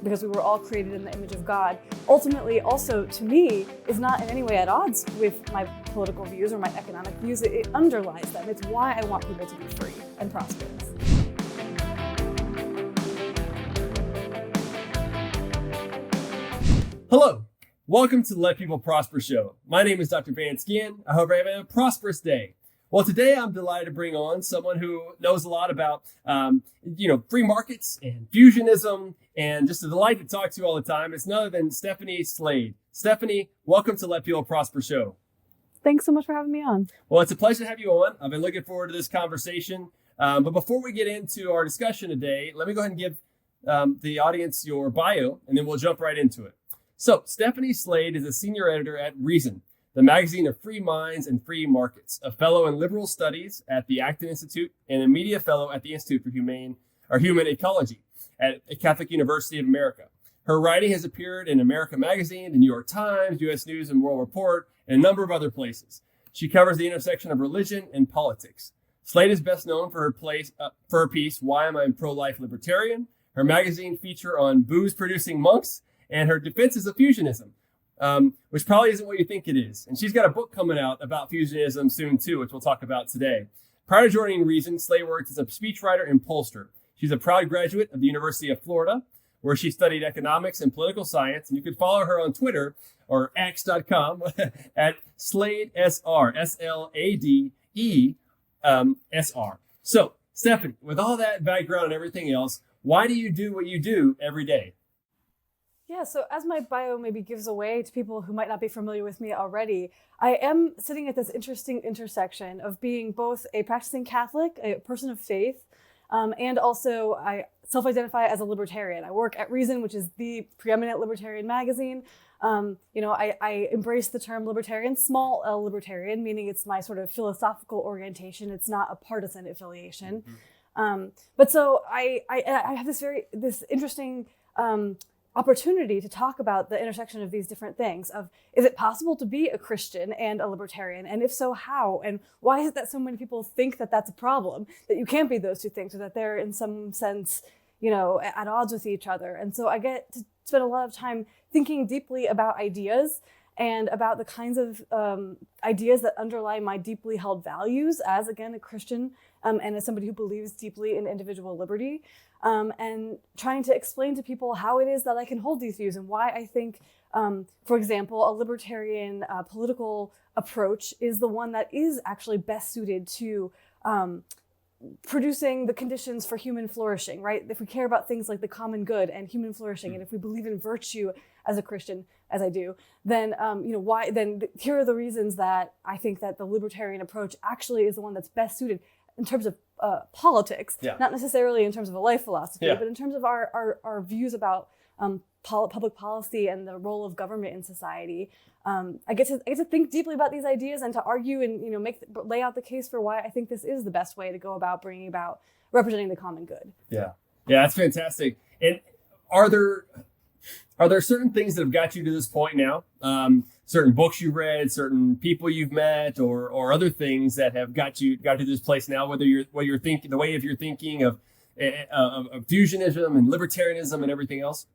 because we were all created in the image of God, ultimately also, to me, is not in any way at odds with my political views or my economic views. It underlies them. It's why I want people to be free and prosperous. Hello, welcome to the Let People Prosper show. My name is Dr. Vance Ginn. I hope you're having a prosperous day. Well, today I'm delighted to bring on someone who knows a lot about, free markets and fusionism, and just a delight to talk to all the time. It's none other than Stephanie Slade. Stephanie, welcome to Let People Prosper show. Thanks so much for having me on. Well, it's a pleasure to have you on. I've been looking forward to this conversation. But before we get into our discussion today, let me go ahead and give the audience your bio, and then we'll jump right into it. So, Stephanie Slade is a senior editor at Reason, the magazine of free minds and free markets, a fellow in liberal studies at the Acton Institute, and a media fellow at the Institute for Human Ecology at Catholic University of America. Her writing has appeared in America Magazine, the New York Times, U.S. News and World Report, and a number of other places. She covers the intersection of religion and politics. Slade is best known for her piece, Why Am I a Pro-Life Libertarian?, her magazine feature on booze-producing monks, and her defenses of fusionism, which probably isn't what you think it is. And she's got a book coming out about fusionism soon, too, which we'll talk about today. Prior to joining Reason, Slade worked as a speechwriter and pollster. She's a proud graduate of the University of Florida, where she studied economics and political science. And you can follow her on Twitter or X.com at SladeSR, SLADE, So, Stephanie, with all that background and everything else, why do you do what you do every day? Yeah, so as my bio maybe gives away to people who might not be familiar with me already, I am sitting at this interesting intersection of being both a practicing Catholic, a person of faith, and also I self-identify as a libertarian. I work at Reason, which is the preeminent libertarian magazine. I embrace the term libertarian, small L libertarian, meaning it's my sort of philosophical orientation. It's not a partisan affiliation. But so I have this interesting opportunity to talk about the intersection of these different things of, is it possible to be a Christian and a libertarian? And if so, how? And why is it that so many people think that that's a problem, that you can't be those two things, or that they're in some sense, at odds with each other? And so I get to spend a lot of time thinking deeply about ideas and about the kinds of ideas that underlie my deeply held values as, again, a Christian and as somebody who believes deeply in individual liberty. And trying to explain to people how it is that I can hold these views and why I think, for example, a libertarian political approach is the one that is actually best suited to producing the conditions for human flourishing, right? If we care about things like the common good and human flourishing, and if we believe in virtue as a Christian, as I do, then why? Then here are the reasons that I think that the libertarian approach actually is the one that's best suited in terms of politics, not necessarily in terms of a life philosophy, but in terms of our views about public policy and the role of government in society. I get to think deeply about these ideas and to argue and lay out the case for why I think this is the best way to go about bringing about representing the common good. Yeah, that's fantastic. And are there certain things that have got you to this point now? Certain books you've read, certain people you've met, or other things that have got to this place now, whether you're thinking, the way of your thinking of fusionism and libertarianism and everything else?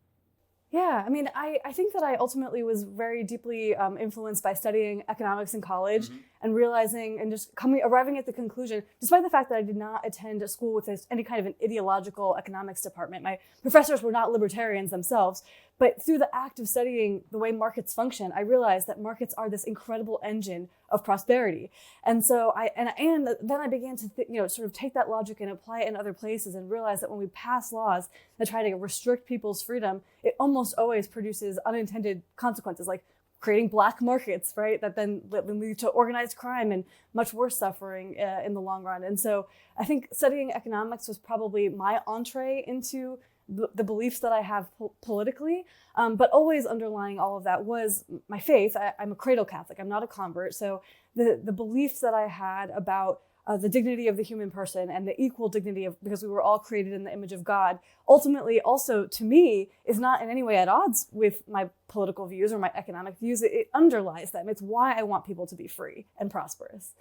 Yeah, I mean, I think that I ultimately was very deeply influenced by studying economics in college and realizing and just arriving at the conclusion, despite the fact that I did not attend a school with any kind of an ideological economics department. My professors were not libertarians themselves, but through the act of studying the way markets function, I realized that markets are this incredible engine of prosperity. And so then I began to sort of take that logic and apply it in other places and realize that when we pass laws that try to restrict people's freedom, it almost always produces unintended consequences, like creating black markets, right? That then lead to organized crime and much worse suffering in the long run. And so I think studying economics was probably my entree into the beliefs that I have politically, but always underlying all of that was my faith. I'm a cradle Catholic. I'm not a convert. So the beliefs that I had about the dignity of the human person and the equal dignity of, because we were all created in the image of God, ultimately also to me is not in any way at odds with my political views or my economic views. It underlies them. It's why I want people to be free and prosperous.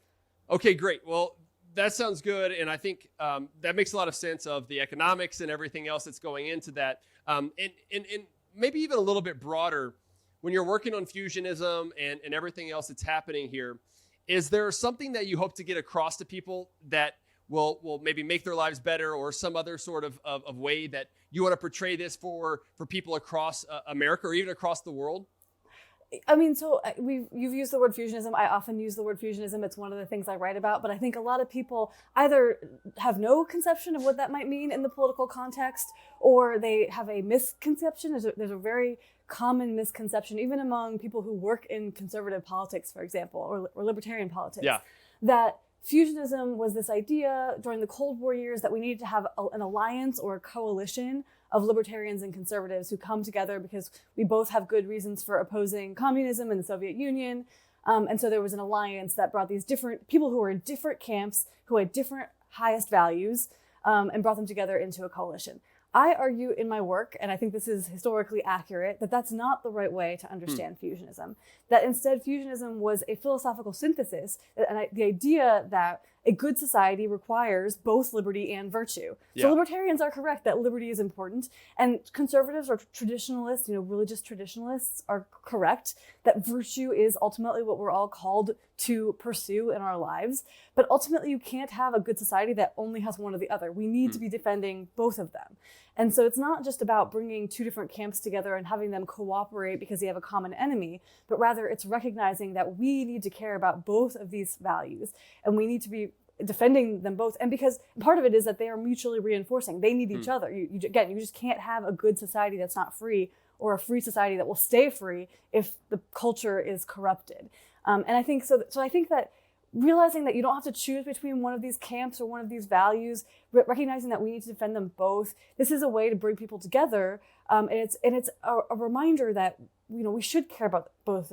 Okay, great. Well, that sounds good. And I think that makes a lot of sense of the economics and everything else that's going into that. And maybe even a little bit broader, when you're working on fusionism and everything else that's happening here, is there something that you hope to get across to people that will maybe make their lives better, or some other sort of way that you want to portray this for people across America or even across the world? I mean, so you've used the word fusionism. I often use the word fusionism. It's one of the things I write about. But I think a lot of people either have no conception of what that might mean in the political context, or they have a misconception. There's a very common misconception, even among people who work in conservative politics, for example, or libertarian politics, that fusionism was this idea during the Cold War years that we needed to have an alliance or a coalition of libertarians and conservatives who come together because we both have good reasons for opposing communism and the Soviet Union. And so there was an alliance that brought these different people who were in different camps, who had different highest values, and brought them together into a coalition. I argue in my work, and I think this is historically accurate, that that's not the right way to understand fusionism. That instead, fusionism was a philosophical synthesis, and the idea that a good society requires both liberty and virtue. Yeah. So libertarians are correct that liberty is important, and conservatives or traditionalists, religious traditionalists are correct that virtue is ultimately what we're all called to pursue in our lives. But ultimately, you can't have a good society that only has one or the other. We need to be defending both of them. And so it's not just about bringing two different camps together and having them cooperate because they have a common enemy, but rather it's recognizing that we need to care about both of these values, and we need to be defending them both. And because part of it is that they are mutually reinforcing. They need each other. You just can't have a good society that's not free, or a free society that will stay free if the culture is corrupted. And I think so I think that realizing that you don't have to choose between one of these camps or one of these values, recognizing that we need to defend them both. This is a way to bring people together, and it's a reminder that we should care about both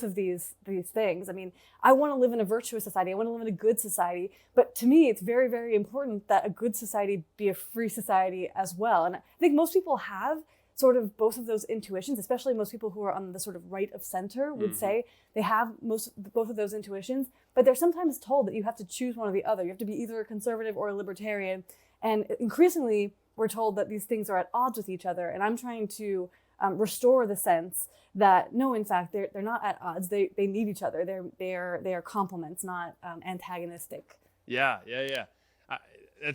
of these things. I mean, I want to live in a virtuous society. I want to live in a good society. But to me, it's very, very important that a good society be a free society as well. And I think most people have sort of both of those intuitions, especially most people who are on the sort of right of center would say they have both of those intuitions, but they're sometimes told that you have to choose one or the other. You have to be either a conservative or a libertarian. And increasingly, we're told that these things are at odds with each other. And I'm trying to restore the sense that no, in fact, they're not at odds. They need each other. They are complements, not antagonistic. Yeah.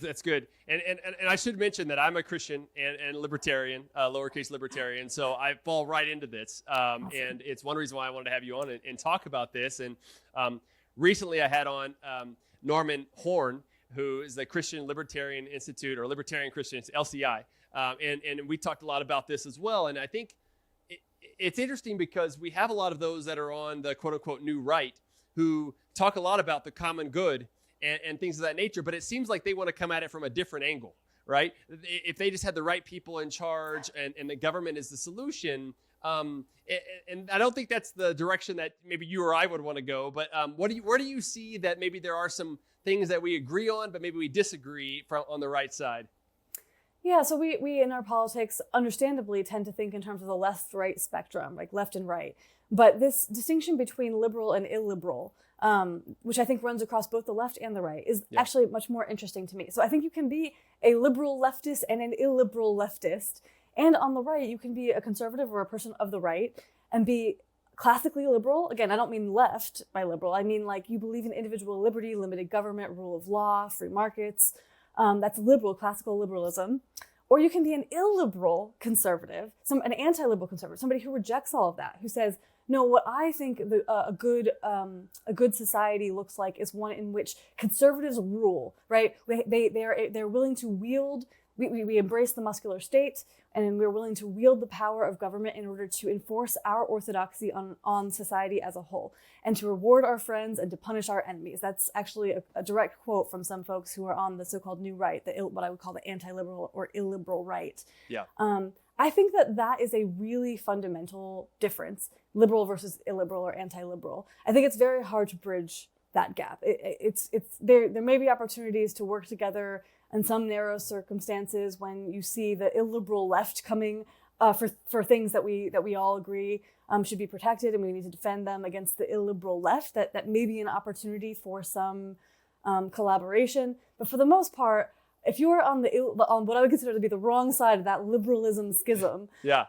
That's good. And I should mention that I'm a Christian and libertarian, lowercase libertarian. So I fall right into this. Awesome. And it's one reason why I wanted to have you on and talk about this. And recently I had on Norman Horn, who is the Christian Libertarian Institute, or Libertarian Christian, LCI. And we talked a lot about this as well. And I think it's interesting because we have a lot of those that are on the quote unquote new right who talk a lot about the common good and things of that nature, but it seems like they want to come at it from a different angle, right? If they just had the right people in charge and the government is the solution, and I don't think that's the direction that maybe you or I would want to go, but where do you see that maybe there are some things that we agree on, but maybe we disagree on the right side? Yeah, so we in our politics understandably tend to think in terms of the left-right spectrum, like left and right. But this distinction between liberal and illiberal, which I think runs across both the left and the right, is actually much more interesting to me. So I think you can be a liberal leftist and an illiberal leftist. And on the right, you can be a conservative or a person of the right and be classically liberal. Again, I don't mean left by liberal. I mean like you believe in individual liberty, limited government, rule of law, free markets. That's liberal, classical liberalism. Or you can be an illiberal conservative, an anti-liberal conservative, somebody who rejects all of that, who says, no, what I think a good society looks like is one in which conservatives rule, right? They're willing to wield. We embrace the muscular state, and we're willing to wield the power of government in order to enforce our orthodoxy on society as a whole, and to reward our friends and to punish our enemies. That's actually a direct quote from some folks who are on the so-called new right, what I would call the anti-liberal or illiberal right. Yeah. I think that is a really fundamental difference, liberal versus illiberal or anti-liberal. I think it's very hard to bridge that gap. There may be opportunities to work together in some narrow circumstances when you see the illiberal left coming for things that we all agree should be protected, and we need to defend them against the illiberal left. That may be an opportunity for some collaboration. But for the most part, if you're on what I would consider to be the wrong side of that liberalism schism, Yeah.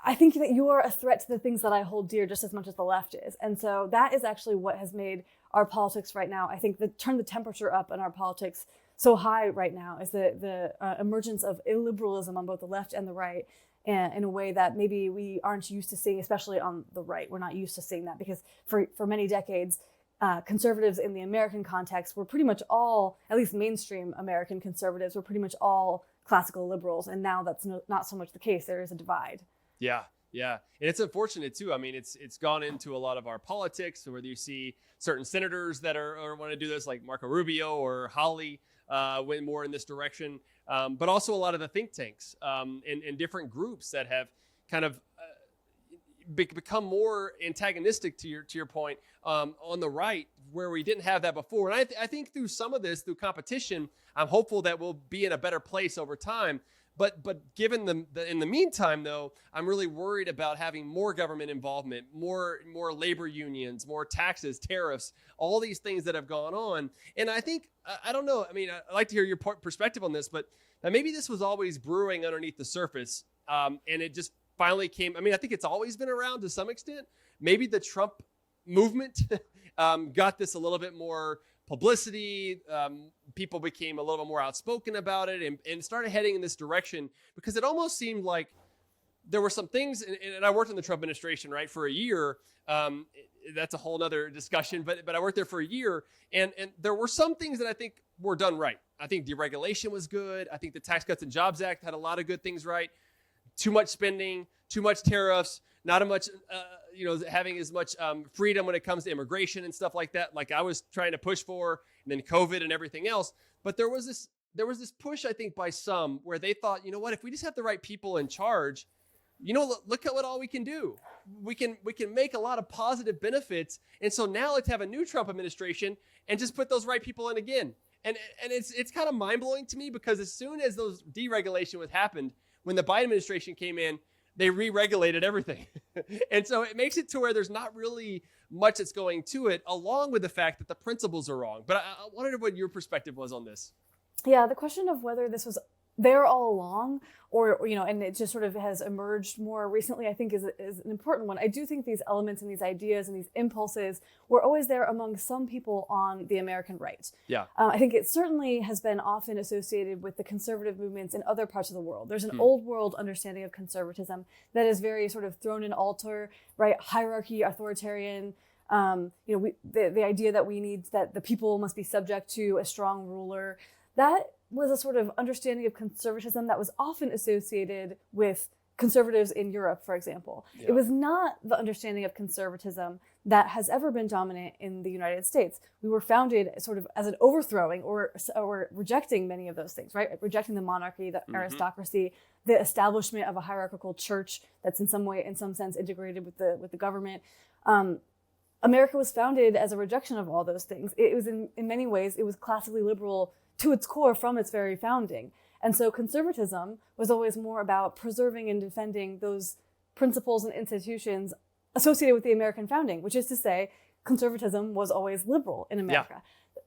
I think that you are a threat to the things that I hold dear just as much as the left is. And so that is actually what has made our politics right now, I think, turn the temperature up in our politics so high right now is the emergence of illiberalism on both the left and the right, and in a way that maybe we aren't used to seeing, especially on the right. We're not used to seeing that because for many decades, conservatives in the American context were pretty much all, at least mainstream American conservatives, were pretty much all classical liberals. And now that's not so much the case. There is a divide. Yeah. Yeah. And it's unfortunate too. I mean, it's gone into a lot of our politics, whether you see certain senators that are want to do this, like Marco Rubio or Holly, went more in this direction. But also a lot of the think tanks and different groups that have kind of become more antagonistic to your point on the right, where we didn't have that before. And I think through some of this, through competition, I'm hopeful that we'll be in a better place over time. But given in the meantime, though, I'm really worried about having more government involvement, more labor unions, more taxes, tariffs, all these things that have gone on. And I think, I don't know, I mean, I'd like to hear your perspective on this, but maybe this was always brewing underneath the surface, and it just finally came. I mean, I think it's always been around to some extent. Maybe the Trump movement got this a little bit more publicity. People became a little bit more outspoken about it and started heading in this direction, because it almost seemed like there were some things, and I worked in the Trump administration, right, for a year. That's a whole nother discussion, but I worked there for a year, and there were some things that I think were done right. I think deregulation was good. I think the Tax Cuts and Jobs Act had a lot of good things right. Too much spending, too much tariffs, not as much, having as much freedom when it comes to immigration and stuff like that, like I was trying to push for, and then COVID and everything else. But there was this push, I think, by some where they thought, you know what, if we just have the right people in charge, look at what all we can do. We can make a lot of positive benefits. And so now let's have a new Trump administration and just put those right people in again. And it's kind of mind blowing to me, because as soon as those deregulation was happened, when the Biden administration came in, they re-regulated everything. And so it makes it to where there's not really much that's going to it, along with the fact that the principles are wrong. But I wondered what your perspective was on this. Yeah, the question of whether this was there all along, or and it just sort of has emerged more recently, I think is an important one. I do think these elements and these ideas and these impulses were always there among some people on the American right. Yeah. I think it certainly has been often associated with the conservative movements in other parts of the world. There's an old world understanding of conservatism that is very sort of thrown in altar, right? Hierarchy, authoritarian. The idea that that the people must be subject to a strong ruler. That was a sort of understanding of conservatism that was often associated with conservatives in Europe, for example. Yeah. It was not the understanding of conservatism that has ever been dominant in the United States. We were founded sort of as an overthrowing or rejecting many of those things, right? Rejecting the monarchy, the aristocracy, the establishment of a hierarchical church that's in some sense integrated with the government. America was founded as a rejection of all those things. It was in many ways, it was classically liberal to its core from its very founding. And so conservatism was always more about preserving and defending those principles and institutions associated with the American founding, which is to say, conservatism was always liberal in America.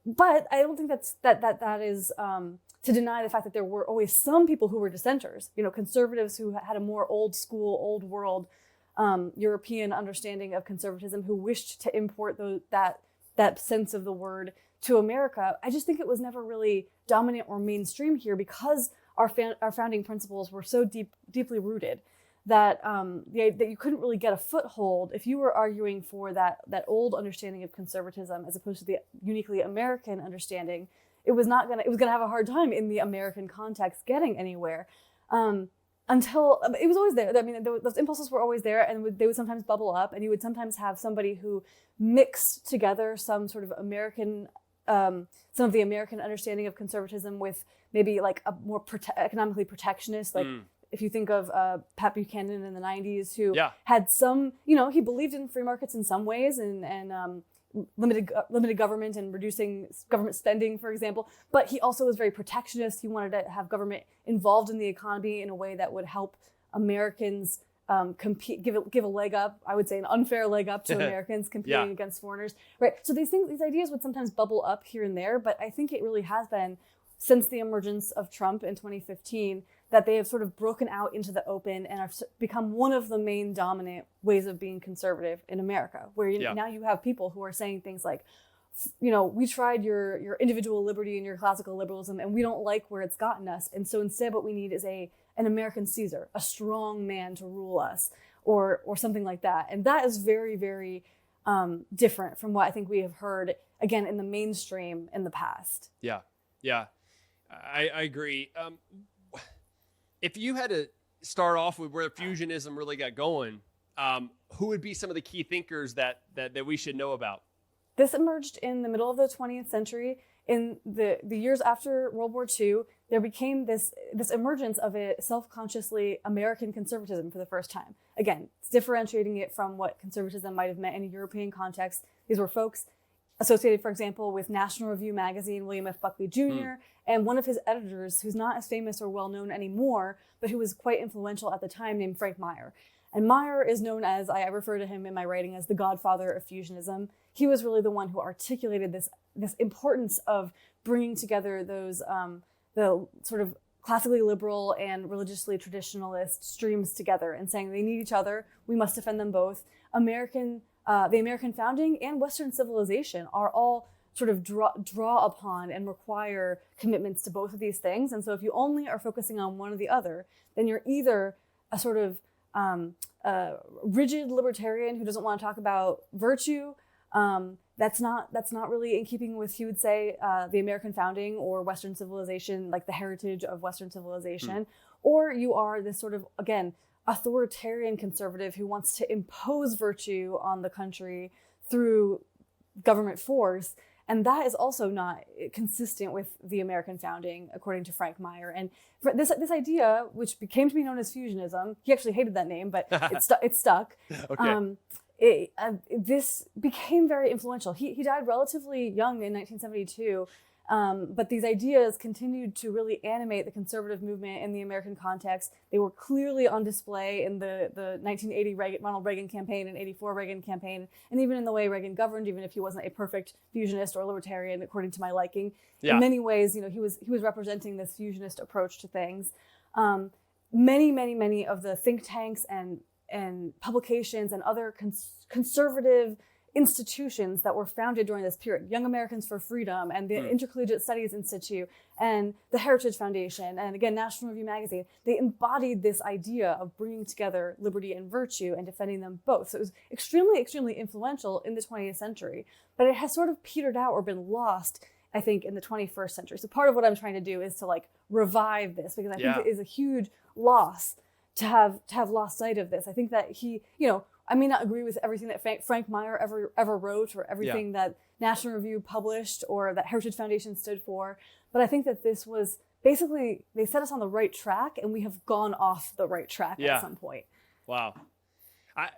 Yeah. But I don't think that is to deny the fact that there were always some people who were dissenters, conservatives who had a more old school, old world European understanding of conservatism, who wished to import that sense of the word to America. I just think it was never really dominant or mainstream here, because our founding principles were so deeply rooted that that you couldn't really get a foothold if you were arguing for that old understanding of conservatism as opposed to the uniquely American understanding. It was gonna have a hard time in the American context getting anywhere. Until it was always there. I mean, those impulses were always there, and they would sometimes bubble up, and you would sometimes have somebody who mixed together some sort of American, some of the American understanding of conservatism with maybe like a more economically protectionist, like if you think of Pat Buchanan in the 90s, who had some, he believed in free markets in some ways and limited government and reducing government spending, for example. But he also was very protectionist. He wanted to have government involved in the economy in a way that would help Americans compete, give a leg up. I would say an unfair leg up to Americans competing against foreigners. Right. So these ideas would sometimes bubble up here and there, but I think it really has been since the emergence of Trump in 2015, that they have sort of broken out into the open and have become one of the main dominant ways of being conservative in America, where now you have people who are saying things like, we tried your individual liberty and your classical liberalism, and we don't like where it's gotten us. And so instead what we need is an American Caesar, a strong man to rule us, or something like that. And that is very, very different from what I think we have heard, again, in the mainstream in the past. Yeah, I agree. If you had to start off with where fusionism really got going, who would be some of the key thinkers that we should know about? This emerged in the middle of the 20th century. In the years after World War II, there became this emergence of a self-consciously American conservatism for the first time. Again, differentiating it from what conservatism might have meant in a European context. These were folks associated, for example, with National Review magazine, William F. Buckley Jr., and one of his editors, who's not as famous or well-known anymore, but who was quite influential at the time, named Frank Meyer. And Meyer is known as, I refer to him in my writing as the godfather of fusionism. He was really the one who articulated this importance of bringing together those the sort of classically liberal and religiously traditionalist streams together and saying they need each other. We must defend them both. The American founding and Western civilization are all sort of draw upon and require commitments to both of these things. And so if you only are focusing on one or the other, then you're either a sort of rigid libertarian who doesn't want to talk about virtue. That's not really in keeping with, he would say, the American founding or Western civilization, like the heritage of Western civilization, or you are this sort of, again, authoritarian conservative who wants to impose virtue on the country through government force. And that is also not consistent with the American founding, according to Frank Meyer. And this idea, which came to be known as fusionism, he actually hated that name, but it stuck. Okay. This became very influential. He died relatively young in 1972, but these ideas continued to really animate the conservative movement in the American context. They were clearly on display in the 1980 Ronald Reagan campaign and 84 Reagan campaign, and even in the way Reagan governed, even if he wasn't a perfect fusionist or libertarian, according to my liking. Yeah. In many ways, he was representing this fusionist approach to things. Many of the think tanks and publications and other conservative institutions that were founded during this period, Young Americans for Freedom and the Intercollegiate Studies Institute and the Heritage Foundation and, again, National Review magazine, they embodied this idea of bringing together liberty and virtue and defending them both. So it was extremely, extremely influential in the 20th century, but it has sort of petered out or been lost, I think, in the 21st century. So part of what I'm trying to do is to revive this, because I think it is a huge loss to have lost sight of this. I think that he, I may not agree with everything that Frank Meyer ever wrote or everything that National Review published or that Heritage Foundation stood for, but I think that this was basically, they set us on the right track and we have gone off the right track at some point. Wow. I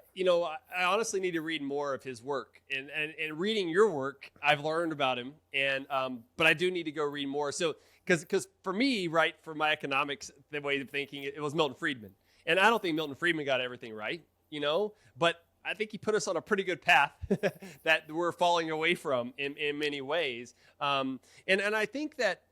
honestly need to read more of his work, and reading your work, I've learned about him, and but I do need to go read more. So because for me, right, for my economics, the way of thinking, it was Milton Friedman, and I don't think Milton Friedman got everything right, but I think he put us on a pretty good path that we're falling away from in many ways, and I think that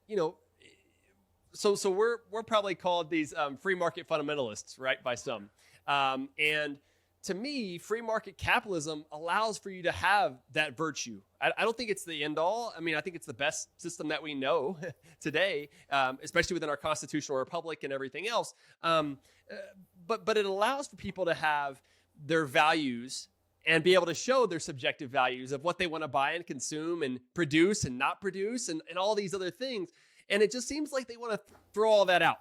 so we're probably called these free market fundamentalists, right, by some, and to me, free market capitalism allows for you to have that virtue. I don't think it's the end all. I mean, I think it's the best system that we know today, especially within our constitutional republic and everything else. But it allows for people to have their values and be able to show their subjective values of what they want to buy and consume and produce and not produce and all these other things. And it just seems like they want to throw all that out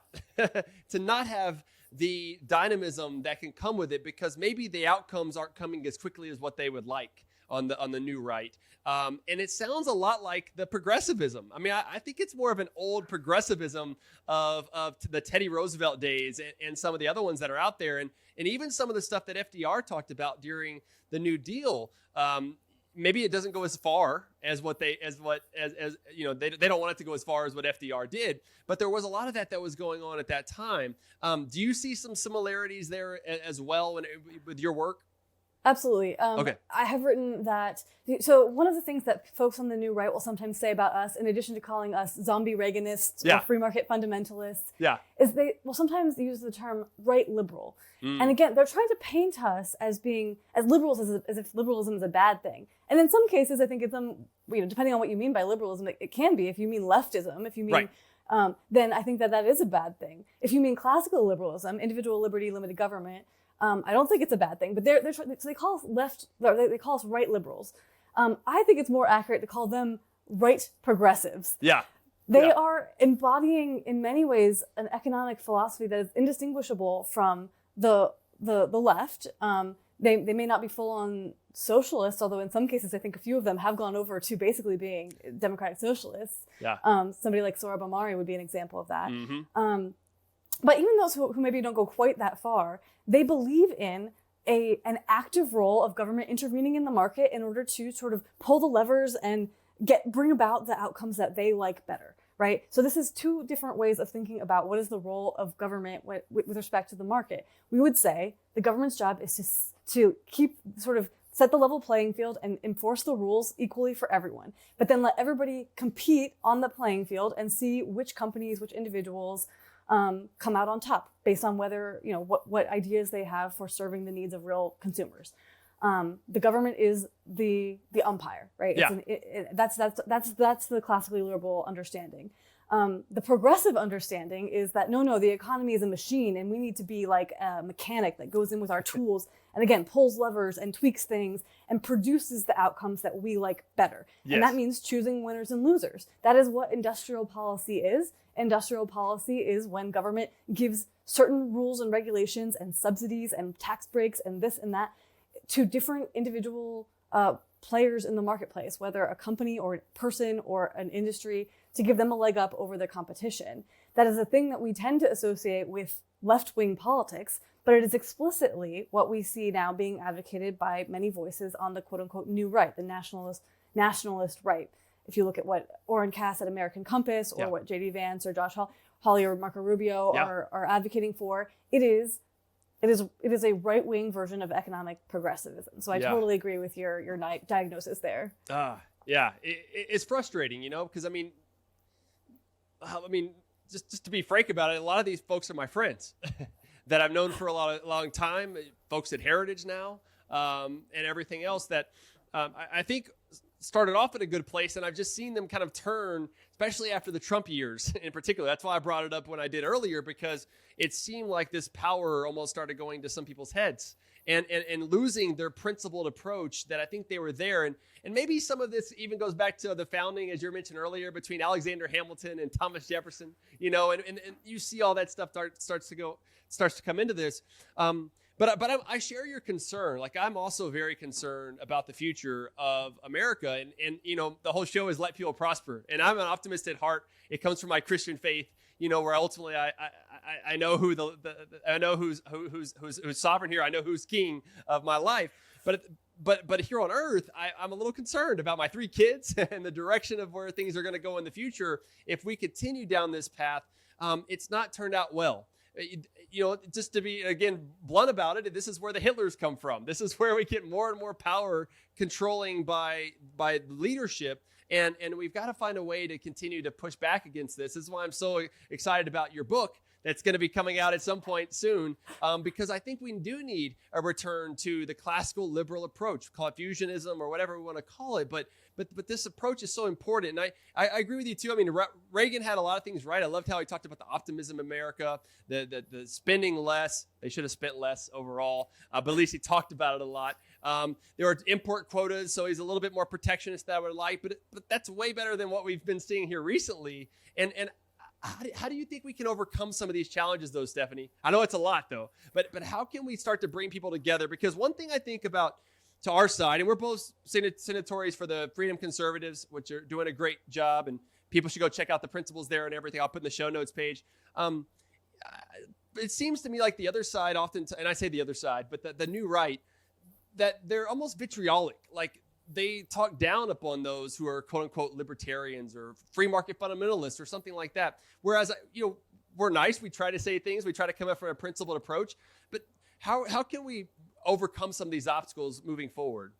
to not have the dynamism that can come with it, because maybe the outcomes aren't coming as quickly as what they would like on the new right. And it sounds a lot like the progressivism. I mean, I think it's more of an old progressivism of the Teddy Roosevelt days and some of the other ones that are out there. And even some of the stuff that FDR talked about during the New Deal. Maybe it doesn't go as far as they don't want it to go as far as what FDR did, but there was a lot of that was going on at that time. Do you see some similarities there as well with your work? Absolutely. Okay. I have written that. So one of the things that folks on the new right will sometimes say about us, in addition to calling us zombie Reaganists or free market fundamentalists, is they will sometimes use the term right liberal. And again, they're trying to paint us as being as liberals as if liberalism is a bad thing. And in some cases, I think it's depending on what you mean by liberalism, it can be. If you mean leftism, if you mean then I think that is a bad thing. If you mean classical liberalism, individual liberty, limited government, I don't think it's a bad thing. But so they call us they call us right liberals. I think it's more accurate to call them right progressives. They are embodying, in many ways, an economic philosophy that is indistinguishable from the left. They may not be full-on socialists, although in some cases I think a few of them have gone over to basically being democratic socialists. Somebody like Sohrab Ahmari would be an example of that. But even those who maybe don't go quite that far, they believe in an active role of government intervening in the market in order to sort of pull the levers and bring about the outcomes that they like better, right? So this is two different ways of thinking about what is the role of government with respect to the market. We would say the government's job is to keep set the level playing field and enforce the rules equally for everyone, but then let everybody compete on the playing field and see which companies, which individuals come out on top based on whether, what ideas they have for serving the needs of real consumers. The government is the umpire, right? That's the classically liberal understanding. The progressive understanding is that no, the economy is a machine and we need to be like a mechanic that goes in with our tools and again pulls levers and tweaks things and produces the outcomes that we like better. And that means choosing winners and losers. That is what industrial policy is. Industrial policy is when government gives certain rules and regulations and subsidies and tax breaks and this and that to different individual players in the marketplace, whether a company or a person or an industry, to give them a leg up over the competition. That is a thing that we tend to associate with left-wing politics, but it is explicitly what we see now being advocated by many voices on the quote-unquote new right, the nationalist right. If you look at what Orrin Cass at American Compass or what J.D. Vance or Josh Hawley or Marco Rubio are advocating for, it is a right-wing version of economic progressivism. So I totally agree with your diagnosis there. It's frustrating, because just to be frank about it, a lot of these folks are my friends that I've known for a long time, folks at Heritage now, and everything else that I think started off in a good place, and I've just seen them kind of turn, especially after the Trump years in particular. That's why I brought it up when I did earlier, because it seemed like this power almost started going to some people's heads and losing their principled approach that I think they were there. And maybe some of this even goes back to the founding, as you mentioned earlier, between Alexander Hamilton and Thomas Jefferson, and you see all that stuff starts to come into this. But I share your concern. Like, I'm also very concerned about the future of America. And the whole show is let people prosper. And I'm an optimist at heart. It comes from my Christian faith, where ultimately I know I know who's sovereign here. I know who's king of my life. But here on earth, I'm a little concerned about my 3 kids and the direction of where things are going to go in the future. If we continue down this path, it's not turned out well. Just to be, again, blunt about it, this is where the Hitlers come from. This is where we get more and more power controlling by leadership. And we've got to find a way to continue to push back against this. This is why I'm so excited about your book that's going to be coming out at some point soon, because I think we do need a return to the classical liberal approach, call it fusionism or whatever we want to call it. But this approach is so important. And I agree with you too. I mean, Reagan had a lot of things right. I loved how he talked about the optimism in America, the spending less. They should have spent less overall, but at least he talked about it a lot. There are import quotas, so he's a little bit more protectionist than I would like, but that's way better than what we've been seeing here recently. And how do you think we can overcome some of these challenges, though, Stephanie? I know it's a lot, though, but how can we start to bring people together? Because one thing I think about to our side, and we're both signatories for the Freedom Conservatives, which are doing a great job, and people should go check out the principles there and everything. I'll put in the show notes page. It seems to me like the other side often, and I say the other side, but the new right, that they're almost vitriolic. Like, they talk down upon those who are quote unquote libertarians or free market fundamentalists or something like that. Whereas, we're nice. We try to say things. We try to come up from a principled approach. But how can we overcome some of these obstacles moving forward?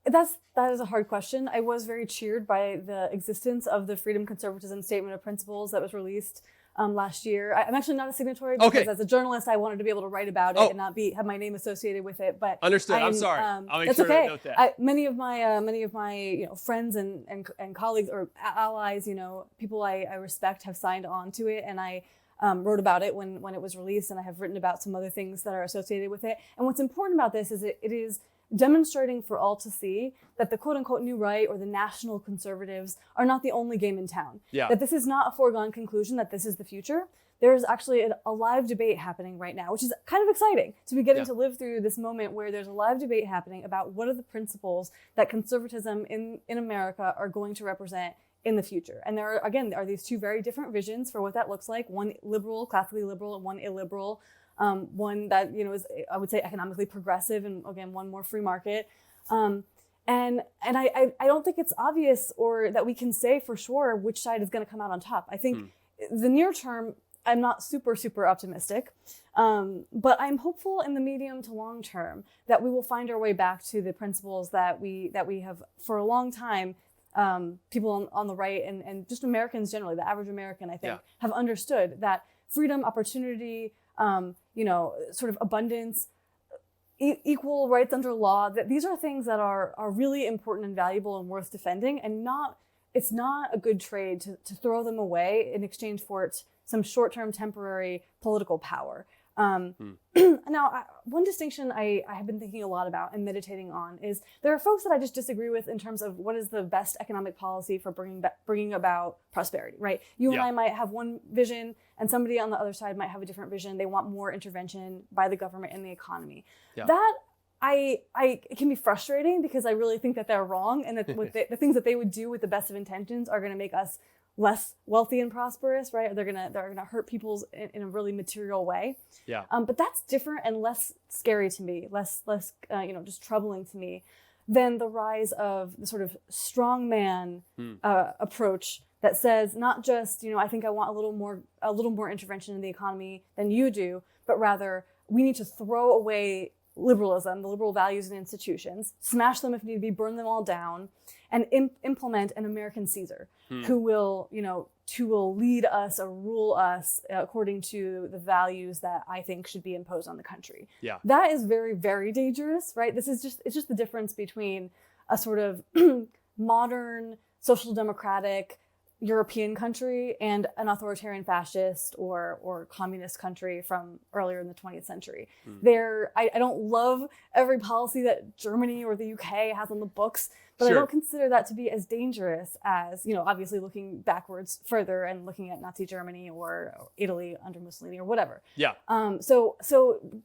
That is a hard question. I was very cheered by the existence of the Freedom Conservatism Statement of Principles that was released last year. I'm actually not a signatory because as a journalist, I wanted to be able to write about it and not have my name associated with it. But understood. I'm sorry. I'll make sure to note that. Many of my friends and colleagues or allies, people I respect, have signed on to it, and I wrote about it when it was released, and I have written about some other things that are associated with it. And what's important about this is it is demonstrating for all to see that the quote-unquote new right or the national conservatives are not the only game in town. Yeah. That this is not a foregone conclusion that this is the future. There is actually a live debate happening right now, which is kind of exciting to be getting to live through this moment where there's a live debate happening about what are the principles that conservatism in America are going to represent in the future. And there are these two very different visions for what that looks like. One liberal, classically liberal, and one illiberal. One that, is, I would say, economically progressive, and again, one more free market. And I don't think it's obvious or that we can say for sure which side is going to come out on top. I think the near term, I'm not super, super optimistic, but I'm hopeful in the medium to long term that we will find our way back to the principles that we have for a long time. People on the right and just Americans generally, the average American, I think, have understood that freedom, opportunity, sort of abundance, equal rights under law, that these are things that are really important and valuable and worth defending, and it's not a good trade to throw them away in exchange for some short-term temporary political power. Now, one distinction I have been thinking a lot about and meditating on is there are folks that I just disagree with in terms of what is the best economic policy for bringing about prosperity, right? You and I might have one vision, and somebody on the other side might have a different vision. They want more intervention by the government in the economy. Yeah. That it can be frustrating because I really think that they're wrong, and that the things that they would do with the best of intentions are going to make us less wealthy and prosperous, right? They're gonna hurt people in a really material way. Yeah. But that's different and less scary to me, less just troubling to me than the rise of the sort of strongman approach that says not just I think I want a little more intervention in the economy than you do, but rather we need to throw away liberalism, the liberal values and institutions, smash them if need be, burn them all down, and implement an American Caesar who will lead us or rule us according to the values that I think should be imposed on the country. Yeah. That is very, very dangerous, right? It's just the difference between a sort of modern social democratic European country and an authoritarian fascist or communist country from earlier in the 20th century. I don't love every policy that Germany or the UK has on the books, but I don't consider that to be as dangerous as, obviously looking backwards further and looking at Nazi Germany or Italy under Mussolini or whatever. Yeah. So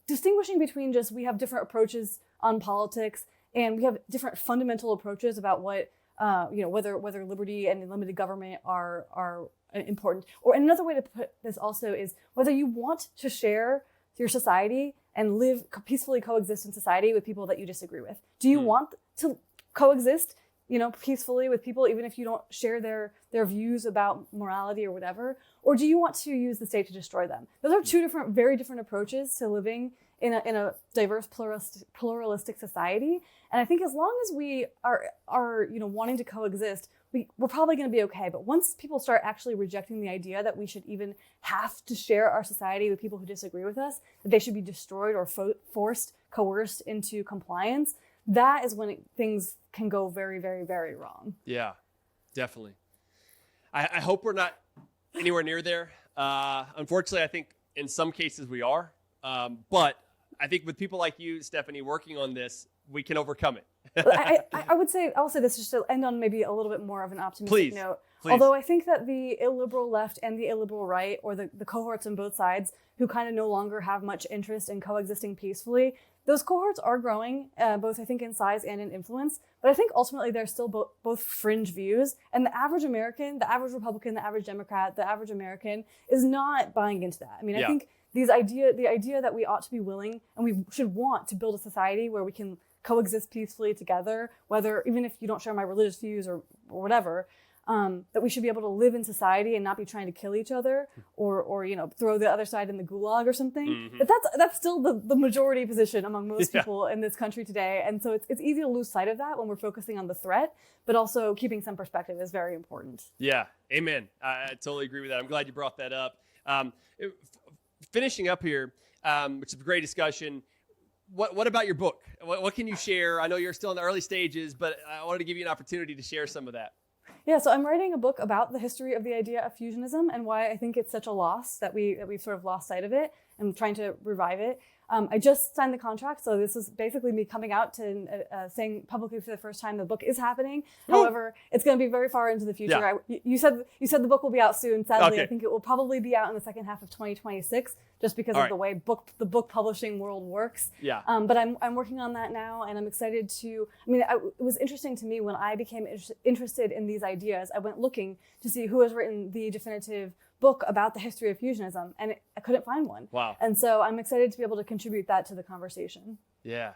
distinguishing between just we have different approaches on politics and we have different fundamental approaches about what whether liberty and limited government are important. Or another way to put this also is whether you want to share your society and live peacefully coexist in society with people that you disagree with. Do you want to coexist, peacefully with people even if you don't share their views about morality or whatever? Or do you want to use the state to destroy them? Those are two very different approaches to living in a diverse, pluralistic society. And I think as long as we are wanting to coexist, we're probably going to be okay. But once people start actually rejecting the idea that we should even have to share our society with people who disagree with us, that they should be destroyed or coerced into compliance, that is when things can go very, very, very wrong. Yeah, definitely. I hope we're not anywhere near there. Unfortunately, I think in some cases we are. But I think with people like you, Stephanie, working on this, we can overcome it. I'll say this just to end on maybe a little bit more of an optimistic note. Please. Although I think that the illiberal left and the illiberal right, or the cohorts on both sides who kind of no longer have much interest in coexisting peacefully, those cohorts are growing, both I think in size and in influence. But I think ultimately they're still both fringe views. And the average American, the average Republican, the average Democrat, the average American is not buying into that. I mean, I think the idea that we ought to be willing and we should want to build a society where we can coexist peacefully together, whether even if you don't share my religious views or whatever, that we should be able to live in society and not be trying to kill each other or throw the other side in the gulag or something. But that's still the majority position among most people in this country today. And so it's easy to lose sight of that when we're focusing on the threat, but also keeping some perspective is very important. Yeah, amen. I totally agree with that. I'm glad you brought that up. Finishing up here, which is a great discussion. What about your book? What can you share? I know you're still in the early stages, but I wanted to give you an opportunity to share some of that. Yeah, so I'm writing a book about the history of the idea of fusionism and why I think it's such a loss that we've sort of lost sight of it and trying to revive it. I just signed the contract, so this is basically me coming out to saying publicly for the first time the book is happening. However, it's going to be very far into the future. Yeah. You said the book will be out soon. Sadly, Okay. I think it will probably be out in the second half of 2026, just because of the way the book publishing world works. Yeah. But I'm working on that now, and I'm excited to. It was interesting to me when I became interested in these ideas. I went looking to see who has written the definitive book about the history of fusionism, and I couldn't find one. Wow. And so I'm excited to be able to contribute that to the conversation. Yeah.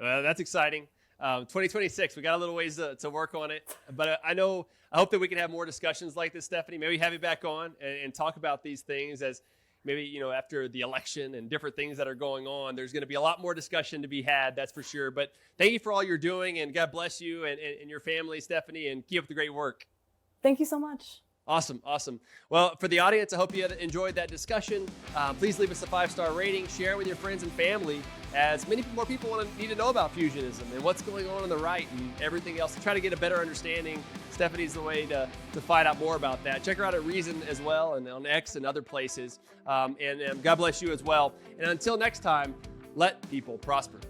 Well, that's exciting. 2026, we got a little ways to work on it. But I hope that we can have more discussions like this, Stephanie. Maybe have you back on and talk about these things as maybe, after the election and different things that are going on. There's going to be a lot more discussion to be had, that's for sure. But thank you for all you're doing, and God bless you and your family, Stephanie, and keep up the great work. Thank you so much. Awesome. Well, for the audience, I hope you enjoyed that discussion. Please leave us a 5-star rating, share it with your friends and family, as many more people need to know about fusionism and what's going on the right and everything else. To try to get a better understanding, Stephanie's the way to find out more about that. Check her out at Reason as well, and on X and other places. And God bless you as well. And until next time, let people prosper.